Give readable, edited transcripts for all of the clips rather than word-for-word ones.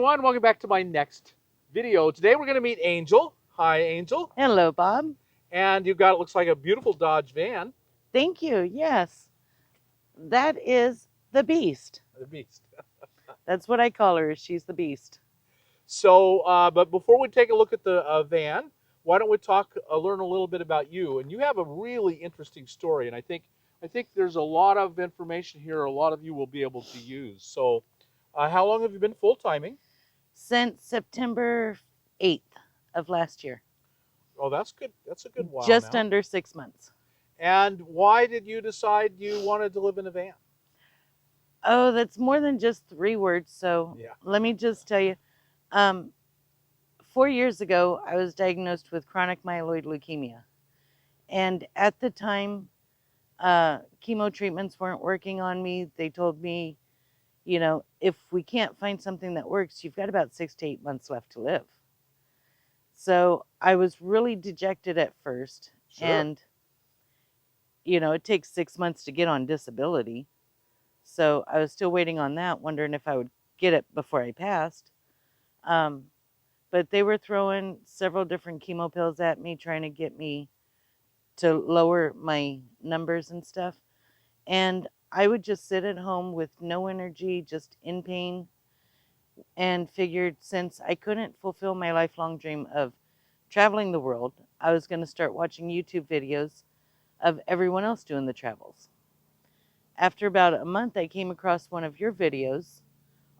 Everyone, welcome back to my next video. Today we're going to meet Angel. Hi, Angel. Hello, Bob. And you've got, it looks like a beautiful Dodge van. Thank you. Yes, that is the beast. The beast. That's what I call her. She's the beast. But before we take a look at the van, why don't we learn a little bit about you? And you have a really interesting story, and I think there's a lot of information here. A lot of you will be able to use. How long have you been full timing? Since September 8th of last year. Oh, that's good. That's a good while Just now. under 6 months. And why did you decide you wanted to live in a van? Oh, that's more than just 3 words. So Yeah. let me just tell you. Um, 4 years ago, I was diagnosed with chronic myeloid leukemia. And at the time, chemo treatments weren't working on me. They told me, if we can't find something that works, you've got about 6 to 8 months left to live. So I was really dejected at first. Sure. And, it takes 6 months to get on disability. So I was still waiting on that, wondering if I would get it before I passed. But they were throwing several different chemo pills at me, trying to get me to lower my numbers and stuff. And I would just sit at home with no energy, just in pain, and figured since I couldn't fulfill my lifelong dream of traveling the world, I was going to start watching YouTube videos of everyone else doing the travels. After about a month, I came across one of your videos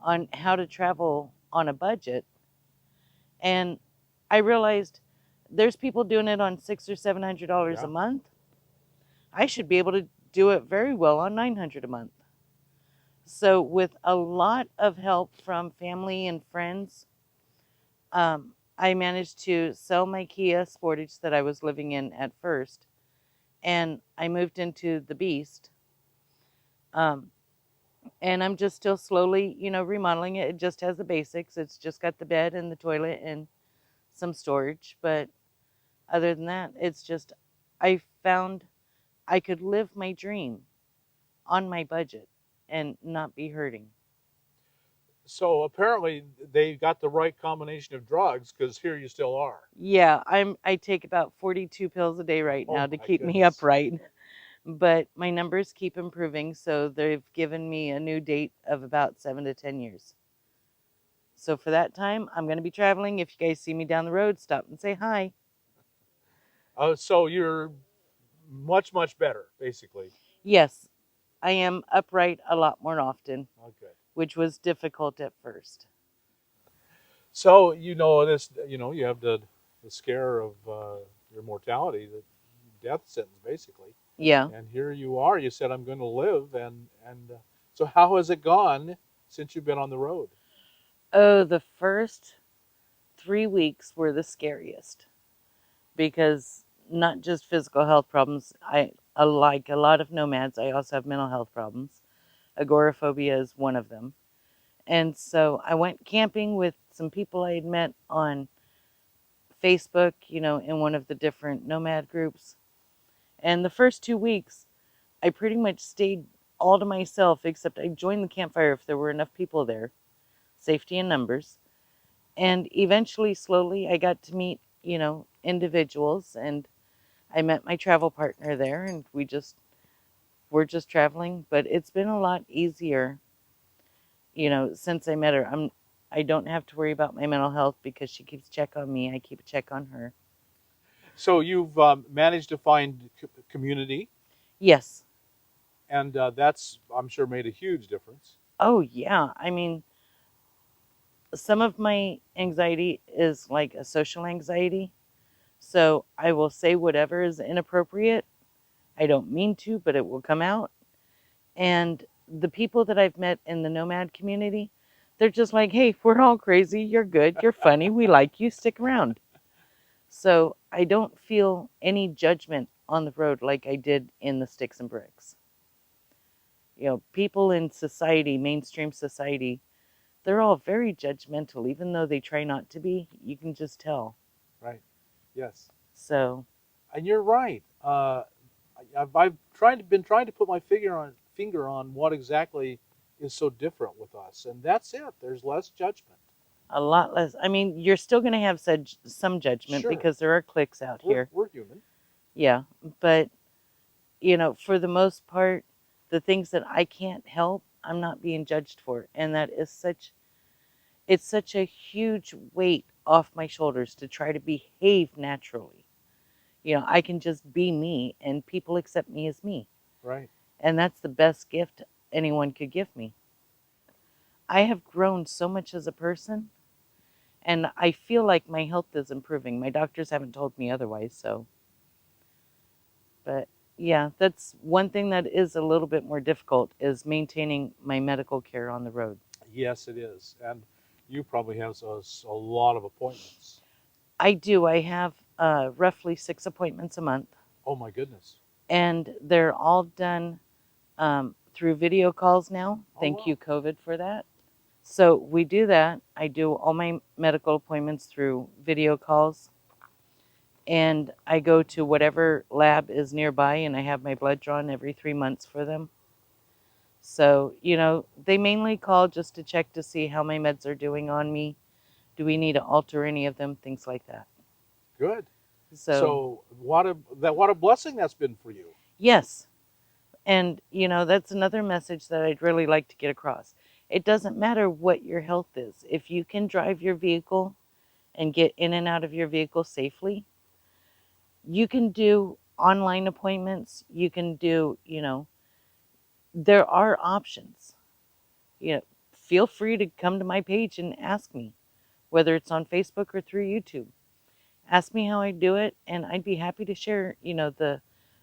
on how to travel on a budget, and I realized there's people doing it on $600 or $700 Yeah. a month. I should be able to do it very well on $900 a month. So, with a lot of help from family and friends, I managed to sell my Kia Sportage that I was living in at first, and I moved into the Beast. And I'm just still slowly, remodeling it. It just has the basics. It's just got the bed and the toilet and some storage. But other than that, it's just, I found I could live my dream on my budget and not be hurting. So apparently they got the right combination of drugs because here you still are. Yeah, I take about 42 pills a day right Oh now to my keep me goodness. upright. But my numbers keep improving, so they've given me a new date of about 7 to 10 years. So for that time, I'm going to be traveling. If you guys see me down the road, stop and say hi. So you're much, much better, basically. Yes, I am upright a lot more often, Okay. which was difficult at first. So you have the scare of your mortality, the death sentence, basically. Yeah. And here you are. You said I'm going to live, and so how has it gone since you've been on the road? Oh, the first 3 weeks were the scariest because not just physical health problems. Like a lot of nomads, I also have mental health problems. Agoraphobia is one of them. And so I went camping with some people I had met on Facebook, in one of the different nomad groups. And the first 2 weeks, I pretty much stayed all to myself, except I joined the campfire if there were enough people there, safety in numbers. And eventually, slowly, I got to meet, individuals, and I met my travel partner there, and we're just traveling. But it's been a lot easier, since I met her. I don't have to worry about my mental health because she keeps check on me. I keep a check on her. So you've managed to find community, Yes. and that's, I'm sure, made a huge difference. Oh, yeah. I mean, some of my anxiety is like a social anxiety. So I will say whatever is inappropriate. I don't mean to, but it will come out. And the people that I've met in the nomad community, they're just like, hey, we're all crazy. You're good. You're funny. We like you. Stick around. So I don't feel any judgment on the road like I did in the Sticks and Bricks. People in society, mainstream society, they're all very judgmental, even though they try not to be. You can just tell. Right. Yes. So, And you're right. I've been trying to put my finger on what exactly is so different with us, and that's it. There's less judgment. A lot less. I mean, you're still going to have some judgment Sure, because there are clicks out here. we're human. Yeah. But, for the most part, the things that I can't help, I'm not being judged for. And that is it's such a huge weight off my shoulders to try to behave naturally. I can just be me and people accept me as me. Right. And that's the best gift anyone could give me. I have grown so much as a person, and I feel like my health is improving. My doctors haven't told me otherwise, so. But yeah, that's one thing that is a little bit more difficult is maintaining my medical care on the road. Yes, it is. And you probably have a lot of appointments. I do. I have roughly 6 appointments a month, Oh my goodness. and they're all done through video calls now. Oh Thank you, wow. COVID, for that. So we do that. I do all my medical appointments through video calls, and I go to whatever lab is nearby, and I have my blood drawn every 3 months for them. So, they mainly call just to check to see how my meds are doing on me. Do we need to alter any of them? Things like that. Good. So, So what a blessing that's been for you. yes. And, that's another message that I'd really like to get across. It doesn't matter what your health is. If you can drive your vehicle and get in and out of your vehicle safely, you can do online appointments. You can do, there are options. You know, Feel free to come to my page and ask me, whether it's on Facebook or through YouTube. Ask me how I do it, and I'd be happy to share, the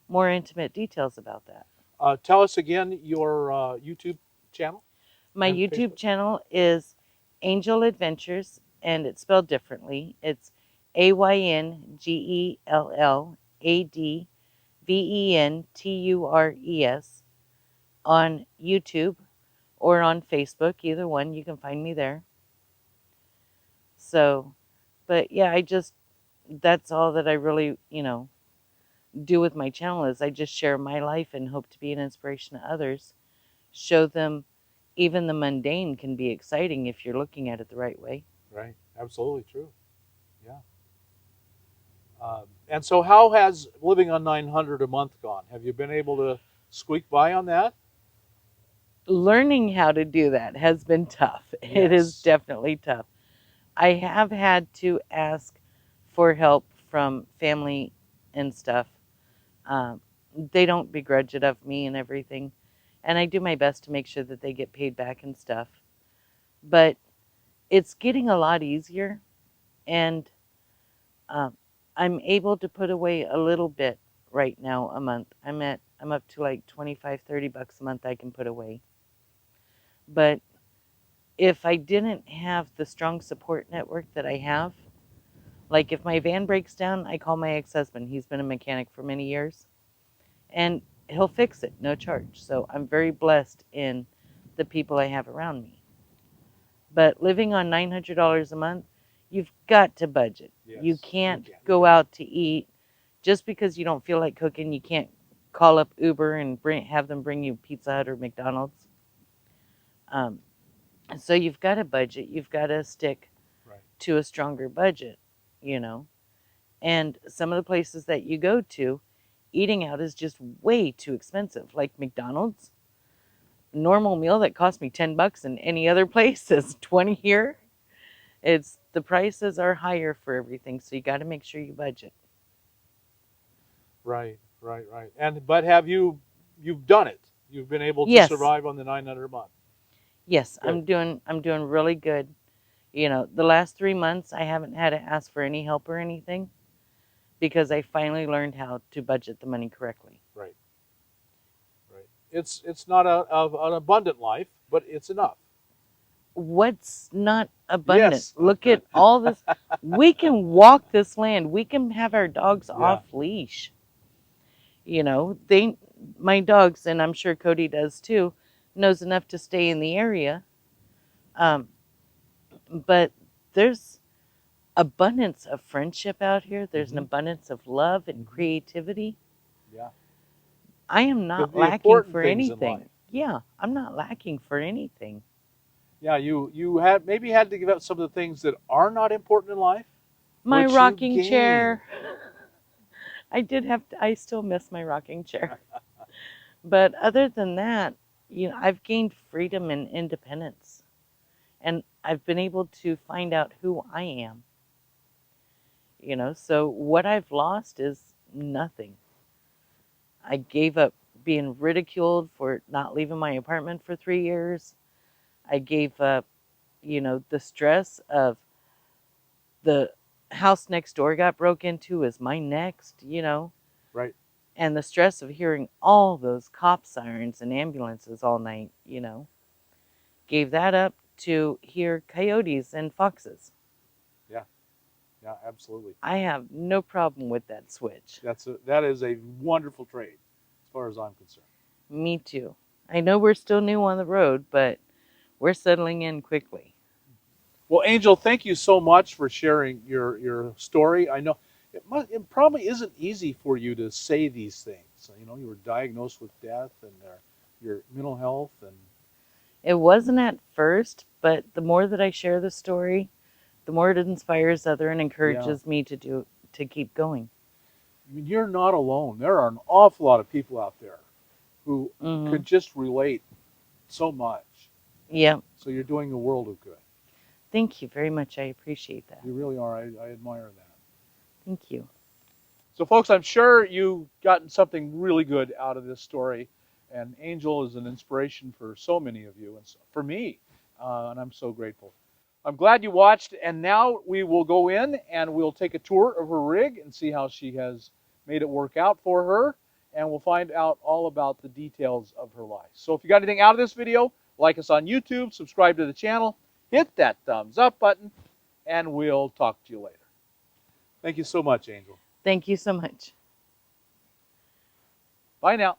more intimate details about that. Tell us again your YouTube channel My and YouTube Facebook. channel is Angyll Adventures, and it's spelled differently. It's AYNGELLADVENTURES on YouTube or on Facebook. Either one, you can find me there. So, but yeah, that's all that I really, do with my channel is I just share my life and hope to be an inspiration to others. Show them even the mundane can be exciting if you're looking at it the right way. Right. Absolutely true. Yeah. And so, how has living on 900 a month gone? Have you been able to squeak by on that? Learning how to do that has been tough. It is Yes. definitely tough. I have had to ask for help from family and stuff. Um, they don't begrudge it of me and everything. And I do my best to make sure that they get paid back and stuff. But it's getting a lot easier. And um, I'm able to put away a little bit right now a month. I'm up to like 25, $30 a month I can put away. But if I didn't have the strong support network that I have, like if my van breaks down, I call my ex-husband. He's been a mechanic for many years, and he'll fix it, no charge. So I'm very blessed in the people I have around me. But living on $900 a month, you've got to budget. You Yes. You can't can. You go got out to eat just because you don't feel like cooking. You can't call up Uber and have them bring you Pizza Hut or McDonald's. Um, so you've got to budget. You've got to stick right. to a stronger budget, you know. And some of the places that you go to, eating out is just way too expensive. Like McDonald's, normal meal that cost me $10 in any other place is 20 here. It's the prices are higher for everything, so you got to make sure you budget. Right. Right. Right. And but you've done it? You've been able to Yes, survive on the 900 a month. yes, Good. I'm doing really good. The last 3 months I haven't had to ask for any help or anything because I finally learned how to budget the money correctly. Right. Right. It's not an abundant life, but it's enough. What's not abundant? Yes. Look at all this. We can walk this land. We can have our dogs Yeah. off leash. They my dogs, and I'm sure Cody does too, knows enough to stay in the area. Um, but there's abundance of friendship out here. There's an Hmm. abundance of love and Hmm. creativity. Yeah. I am not The lacking important for things in life. anything. Yeah, I'm not lacking for anything. Yeah, you had maybe had to give up some of the things that are not important in life, My but you rocking gained. chair. I still miss my rocking chair. But other than that, I've gained freedom and independence. And I've been able to find out who I am. So what I've lost is nothing. I gave up being ridiculed for not leaving my apartment for 3 years. I gave up, the stress of the house next door got broke into. Is my next? Right. And the stress of hearing all those cop sirens and ambulances all night. Gave that up to hear coyotes and foxes. Yeah. Yeah. Absolutely. I have no problem with that switch. That is a wonderful trade, as far as I'm concerned. Me too. I know we're still new on the road, but we're settling in quickly. Well, Angel, thank you so much for sharing your story. I know it probably isn't easy for you to say these things. You know, you were diagnosed with death and your mental health, and It wasn't at first, but the more that I share the story, the more it inspires other and yeah, encourages me to keep going. I mean, you're not alone. There are an awful lot of people out there who Mhm. could just relate so much. Yeah. So you're doing the world of good. Thank you very much. I appreciate that. You really are. I admire that. Thank you. So, folks, I'm sure you've gotten something really good out of this story. And Angel is an inspiration for so many of you and for me. And I'm so grateful. I'm glad you watched. And now we will go in and we'll take a tour of her rig and see how she has made it work out for her. And we'll find out all about the details of her life. So, if you got anything out of this video, like us on YouTube, subscribe to the channel, hit that thumbs up button, and we'll talk to you later. Thank you so much, Angel. Thank you so much. Bye now.